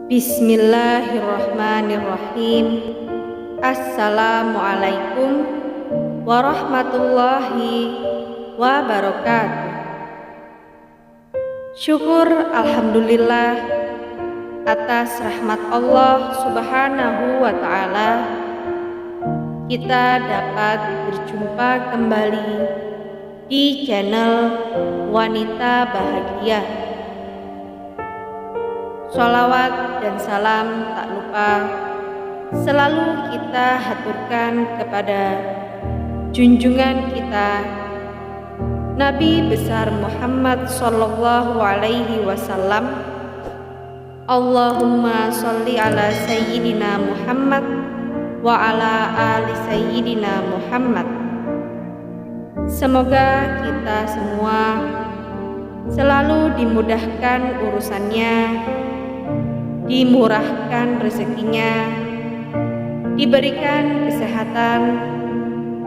Bismillahirrahmanirrahim. Assalamualaikum warahmatullahi wabarakatuh. Syukur alhamdulillah atas rahmat Allah Subhanahu wa ta'ala, kita dapat berjumpa kembali di channel Wanita Bahagia. Sholawat dan salam tak lupa selalu kita haturkan kepada junjungan kita Nabi besar Muhammad sallallahu alaihi wasallam. Allahumma sholli ala sayyidina Muhammad wa ala ali sayyidina Muhammad. Semoga kita semua selalu dimudahkan urusannya, dimurahkan rezekinya, diberikan kesehatan,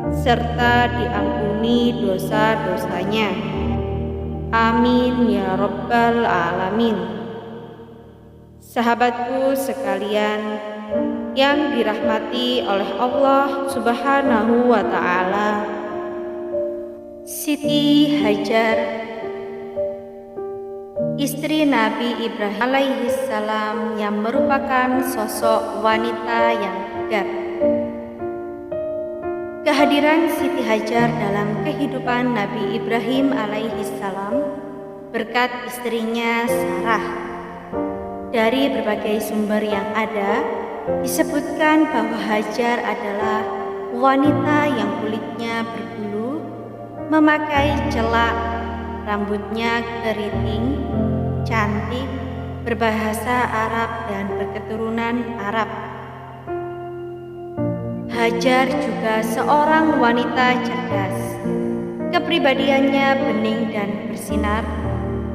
serta diampuni dosa-dosanya. Amin ya rabbal alamin. Sahabatku sekalian yang dirahmati oleh Allah Subhanahu wa ta'ala, Siti Hajar, istri Nabi Ibrahim alaihissalam, yang merupakan sosok wanita yang tegar. Kehadiran Siti Hajar dalam kehidupan Nabi Ibrahim alaihissalam berkat istrinya Sarah. Dari berbagai sumber yang ada disebutkan bahwa Hajar adalah wanita yang kulitnya berbulu, memakai celak, rambutnya keriting, cantik, berbahasa Arab dan berketurunan Arab. Hajar juga seorang wanita cerdas. Kepribadiannya bening dan bersinar,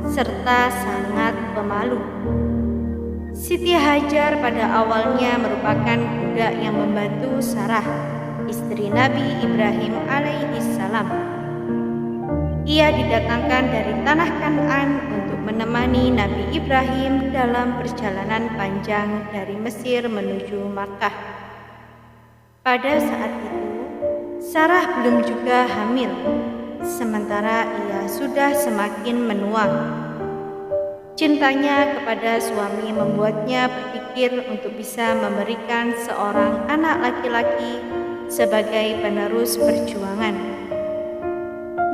serta sangat pemalu. Siti Hajar pada awalnya merupakan budak yang membantu Sarah, istri Nabi Ibrahim alaihissalam. Ia didatangkan dari tanah Kan'an untuk menemani Nabi Ibrahim dalam perjalanan panjang dari Mesir menuju Makkah. Pada saat itu, Sarah belum juga hamil, sementara ia sudah semakin menua. Cintanya kepada suami membuatnya berpikir untuk bisa memberikan seorang anak laki-laki sebagai penerus perjuangan.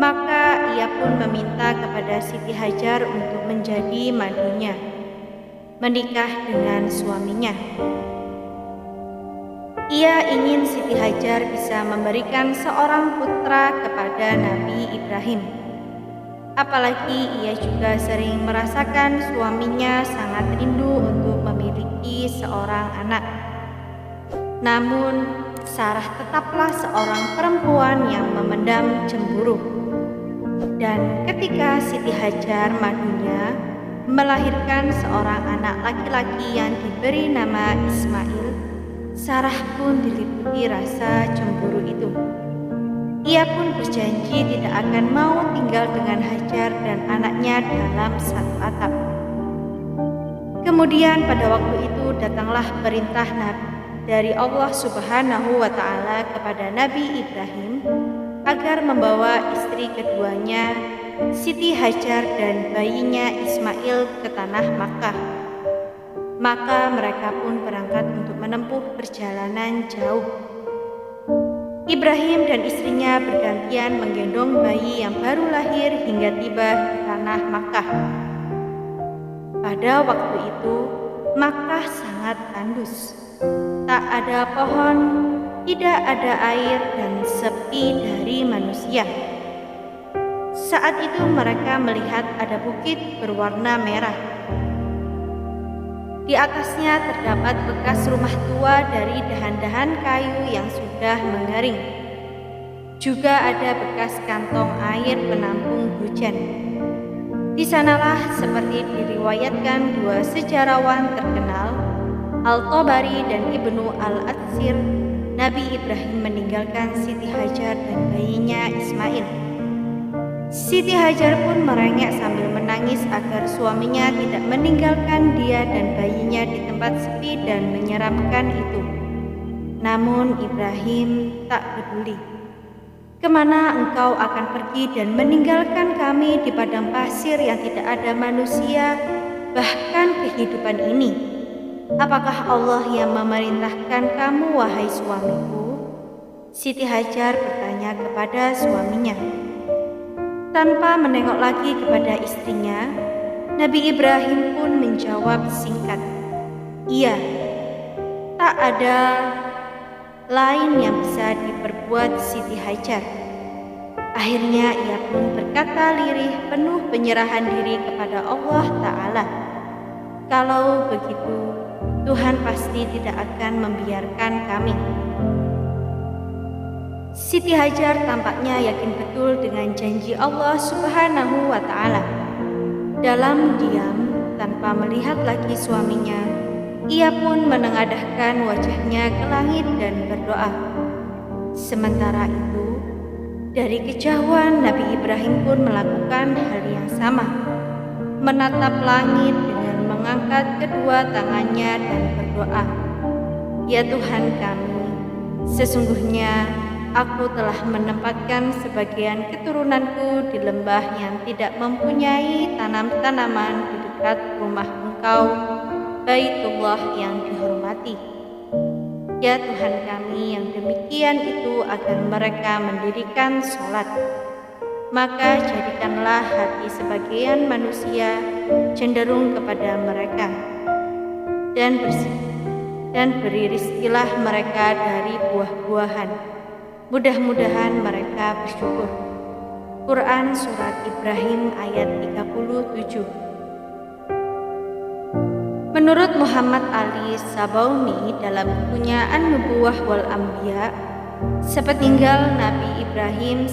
Maka ia pun meminta kepada Siti Hajar untuk menjadi madunya, menikah dengan suaminya. Ia ingin Siti Hajar bisa memberikan seorang putra kepada Nabi Ibrahim. Apalagi ia juga sering merasakan suaminya sangat rindu untuk memiliki seorang anak. Namun, Sarah tetaplah seorang perempuan yang memendam cemburu. Dan ketika Siti Hajar madunya melahirkan seorang anak laki-laki yang diberi nama Ismail, Sarah pun diliputi rasa cemburu itu. Ia pun berjanji tidak akan mau tinggal dengan Hajar dan anaknya dalam satu atap. Kemudian pada waktu itu datanglah perintah dari Allah Subhanahu wa ta'ala kepada Nabi Ibrahim agar membawa istri keduanya, Siti Hajar, dan bayinya Ismail ke tanah Makkah. Maka mereka pun berangkat untuk menempuh perjalanan jauh. Ibrahim dan istrinya bergantian menggendong bayi yang baru lahir hingga tiba di tanah Makkah. Pada waktu itu, Makkah sangat tandus. Tak ada pohon, tidak ada air, dan sepi dari manusia. Saat itu mereka melihat ada bukit berwarna merah. Di atasnya terdapat bekas rumah tua dari dahan-dahan kayu yang sudah mengering. Juga ada bekas kantong air penampung hujan. Di sanalah, seperti diriwayatkan dua sejarawan terkenal, Al-Tabari dan Ibnu Al-Atsir, Nabi Ibrahim meninggalkan Siti Hajar dan bayinya Ismail. Siti Hajar pun merengek sambil menangis agar suaminya tidak meninggalkan dia dan bayinya di tempat sepi dan menyeramkan itu. Namun Ibrahim tak peduli. Kemana engkau akan pergi dan meninggalkan kami di padang pasir yang tidak ada manusia, bahkan kehidupan ini? Apakah Allah yang memerintahkan kamu, wahai suamiku? Siti Hajar bertanya kepada suaminya. Tanpa menengok lagi kepada istrinya, Nabi Ibrahim pun menjawab singkat, "Iya, tak ada lain yang bisa diperbuat Siti Hajar." Akhirnya ia pun berkata lirih penuh penyerahan diri kepada Allah Ta'ala, "Kalau begitu, Tuhan pasti tidak akan membiarkan kami." Siti Hajar tampaknya yakin betul dengan janji Allah Subhanahu wa Ta'ala. Dalam diam, tanpa melihat lagi suaminya, ia pun menengadahkan wajahnya ke langit dan berdoa. Sementara itu, dari kejauhan Nabi Ibrahim pun melakukan hal yang sama, menatap langit dengan mengangkat kedua tangannya dan berdoa, "Ya Tuhan kami, sesungguhnya aku telah menempatkan sebagian keturunanku di lembah yang tidak mempunyai tanam-tanaman di dekat rumah Engkau, Baitullah yang dihormati. Ya Tuhan kami, yang demikian itu agar mereka mendirikan sholat. Maka jadikanlah hati sebagian manusia cenderung kepada mereka, dan beri rizkilah mereka dari buah-buahan. Mudah-mudahan mereka bersyukur." Quran Surat Ibrahim ayat 37. Menurut Muhammad Ali Sabauni dalam bukunya An-Nubuwah wal Anbiya, sepeninggal Nabi Ibrahim,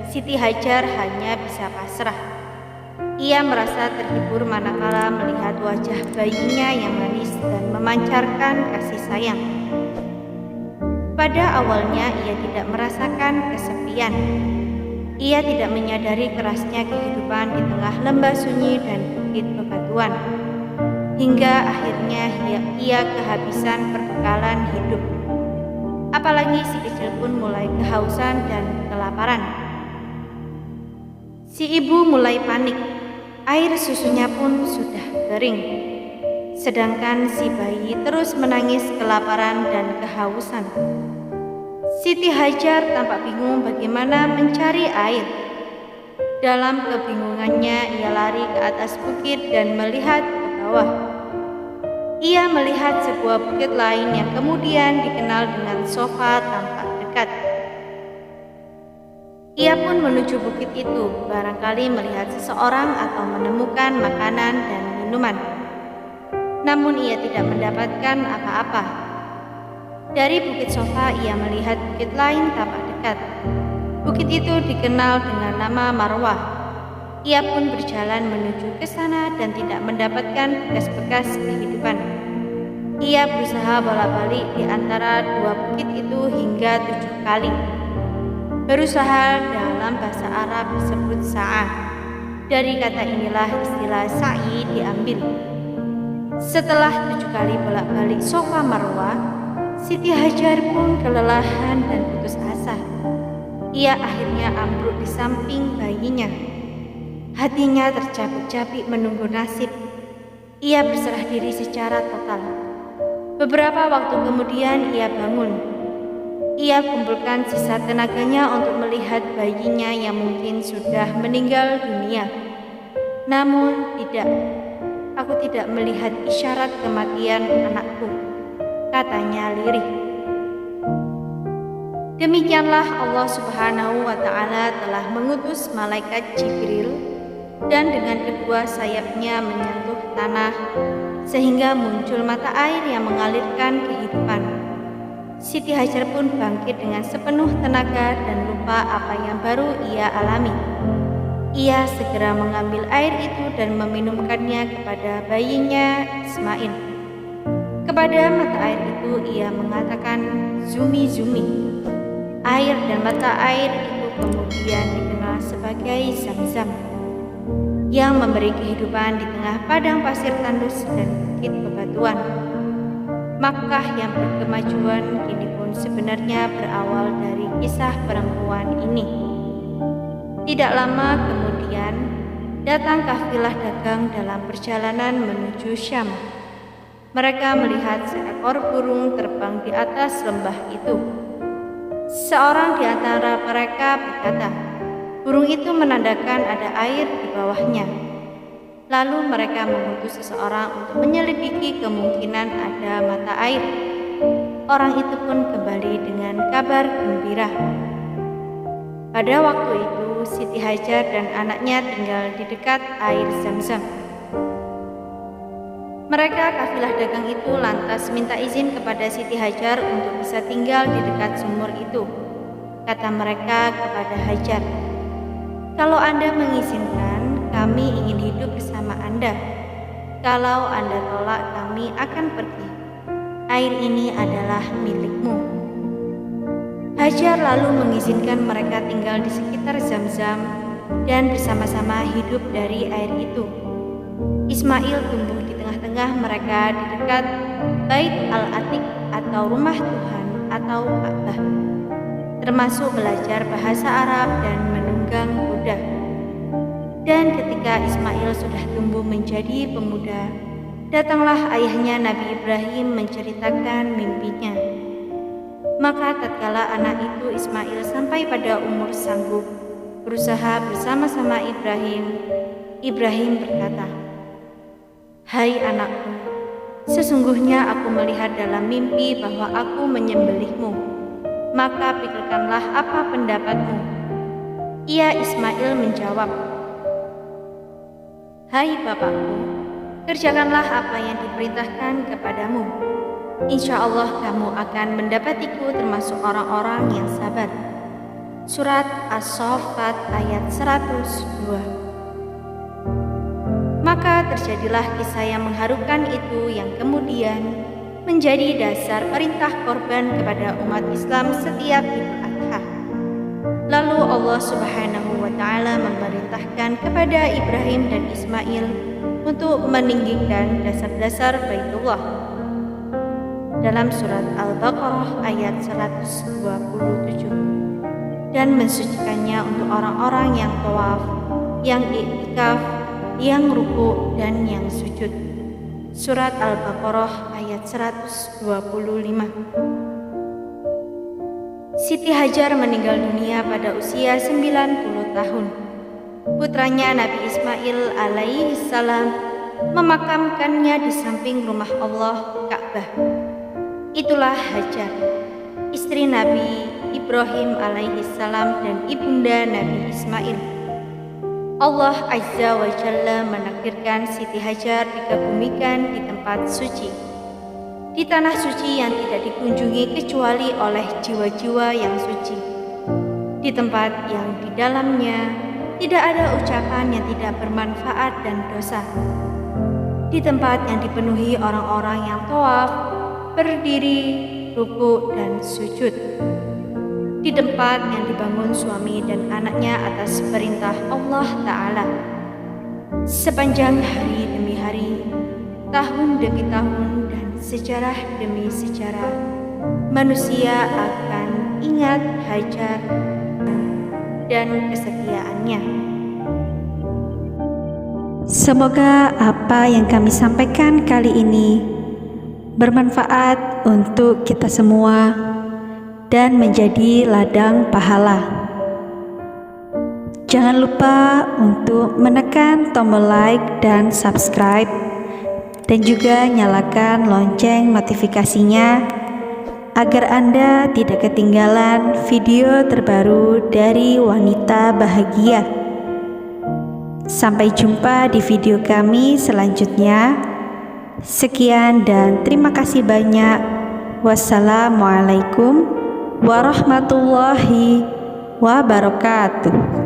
Siti Hajar hanya bisa pasrah. Ia merasa terhibur manakala melihat wajah bayinya yang manis dan memancarkan kasih sayang. Pada awalnya ia tidak merasakan kesepian. Ia tidak menyadari kerasnya kehidupan di tengah lembah sunyi dan bukit bebatuan. Hingga akhirnya ia kehabisan perbekalan hidup. Apalagi si kecil pun mulai kehausan dan kelaparan. Si ibu mulai panik. Air susunya pun sudah kering. Sedangkan si bayi terus menangis kelaparan dan kehausan. Siti Hajar tampak bingung bagaimana mencari air. Dalam kebingungannya ia lari ke atas bukit dan melihat ke bawah. Ia melihat sebuah bukit lain yang kemudian dikenal dengan Sofa tampak dekat. Ia pun menuju bukit itu, barangkali melihat seseorang atau menemukan makanan dan minuman. Namun ia tidak mendapatkan apa-apa. Dari bukit Sofa ia melihat bukit lain tampak dekat. Bukit itu dikenal dengan nama Marwah. Ia pun berjalan menuju ke sana dan tidak mendapatkan bekas-bekas kehidupan. Ia berusaha bolak-balik di antara dua bukit itu hingga 7 kali. Berusaha dalam bahasa Arab disebut sa'ah. Dari kata inilah istilah sa'i diambil. Setelah 7 kali bolak-balik Sofa Marwah, Siti Hajar pun kelelahan dan putus asa. Ia akhirnya ambruk di samping bayinya. Hatinya tercapik-capik menunggu nasib. Ia berserah diri secara total. Beberapa waktu kemudian ia bangun. Ia kumpulkan sisa tenaganya untuk melihat bayinya yang mungkin sudah meninggal dunia. Namun tidak, aku tidak melihat isyarat kematian anakku, katanya lirih. Demikianlah Allah Subhanahu wa Ta'ala telah mengutus malaikat Jibril dan dengan kedua sayapnya menyentuh tanah sehingga muncul mata air yang mengalirkan kehidupan. Siti Hajar pun bangkit dengan sepenuh tenaga dan lupa apa yang baru ia alami. Ia segera mengambil air itu dan meminumkannya kepada bayinya Ismail. Kepada mata air itu ia mengatakan, "Zumi, Zumi." Air dan mata air itu kemudian dikenal dikenal sebagai Zam-Zam, yang memberi kehidupan di tengah padang pasir tandus dan bukit bebatuan. Makkah yang berkemajuan kini pun sebenarnya berawal dari kisah perempuan ini. Tidak lama kemudian, datang kafilah dagang dalam perjalanan menuju Syam. Mereka melihat seekor burung terbang di atas lembah itu. Seorang di antara mereka berkata, burung itu menandakan ada air di bawahnya. Lalu mereka mengutus seseorang untuk menyelidiki kemungkinan ada mata air. Orang itu pun kembali dengan kabar gembira. Pada waktu itu, Siti Hajar dan anaknya tinggal di dekat air Zam-Zam. Mereka kafilah dagang itu lantas minta izin kepada Siti Hajar untuk bisa tinggal di dekat sumur itu. Kata mereka kepada Hajar, "Kalau Anda mengizinkan, kami ingin hidup bersama Anda. Kalau Anda tolak, kami akan pergi. Air ini adalah milikmu." Hajar lalu mengizinkan mereka tinggal di sekitar Zam-Zam dan bersama-sama hidup dari air itu. Ismail tumbuh di tengah-tengah mereka di dekat Bait Al-Atiq atau rumah Tuhan atau Ka'bah, termasuk belajar bahasa Arab dan menunggang kuda. Dan ketika Ismail sudah tumbuh menjadi pemuda, datanglah ayahnya Nabi Ibrahim menceritakan mimpinya. Maka tatkala anak itu Ismail sampai pada umur sanggup berusaha bersama-sama Ibrahim berkata, "Hai anakku, sesungguhnya aku melihat dalam mimpi bahwa aku menyembelihmu. Maka pikirkanlah apa pendapatmu." Ia Ismail menjawab, "Hai bapakku, kerjakanlah apa yang diperintahkan kepadamu. Insya Allah kamu akan mendapatiku termasuk orang-orang yang sabar." Surat As-Saffat ayat 102. Maka terjadilah kisah yang mengharukan itu yang kemudian menjadi dasar perintah korban kepada umat Islam setiap Idul Adha. Lalu Allah Subhanahu wa Ta'ala memerintahkan kepada Ibrahim dan Ismail untuk meninggikan dasar-dasar Baitullah dalam surat Al-Baqarah ayat 127, dan mensucikannya untuk orang-orang yang tawaf, yang i'tikaf, yang ruku' dan yang sujud. Surat Al-Baqarah ayat 125. Siti Hajar meninggal dunia pada usia 90 tahun. Putranya Nabi Ismail alaihi salam memakamkannya di samping rumah Allah Ka'bah. Itulah Hajar, istri Nabi Ibrahim alaihi salam dan ibunda Nabi Ismail. Allah Azza wa Jalla menakdirkan Siti Hajar dikebumikan di tempat suci, di tanah suci yang tidak dikunjungi kecuali oleh jiwa-jiwa yang suci, di tempat yang di dalamnya tidak ada ucapan yang tidak bermanfaat dan dosa, di tempat yang dipenuhi orang-orang yang tawaf, berdiri, ruku' dan sujud, di tempat yang dibangun suami dan anaknya atas perintah Allah Ta'ala. Sepanjang hari demi hari, tahun demi tahun, dan sejarah demi sejarah, manusia akan ingat Hajar dan kesetiaannya. Semoga apa yang kami sampaikan kali ini bermanfaat untuk kita semua dan menjadi ladang pahala. Jangan lupa untuk menekan tombol like dan subscribe, dan juga nyalakan lonceng notifikasinya agar Anda tidak ketinggalan video terbaru dari Wanita Bahagia. Sampai jumpa di video kami selanjutnya. Sekian dan terima kasih banyak. Wassalamualaikum warahmatullahi wabarakatuh.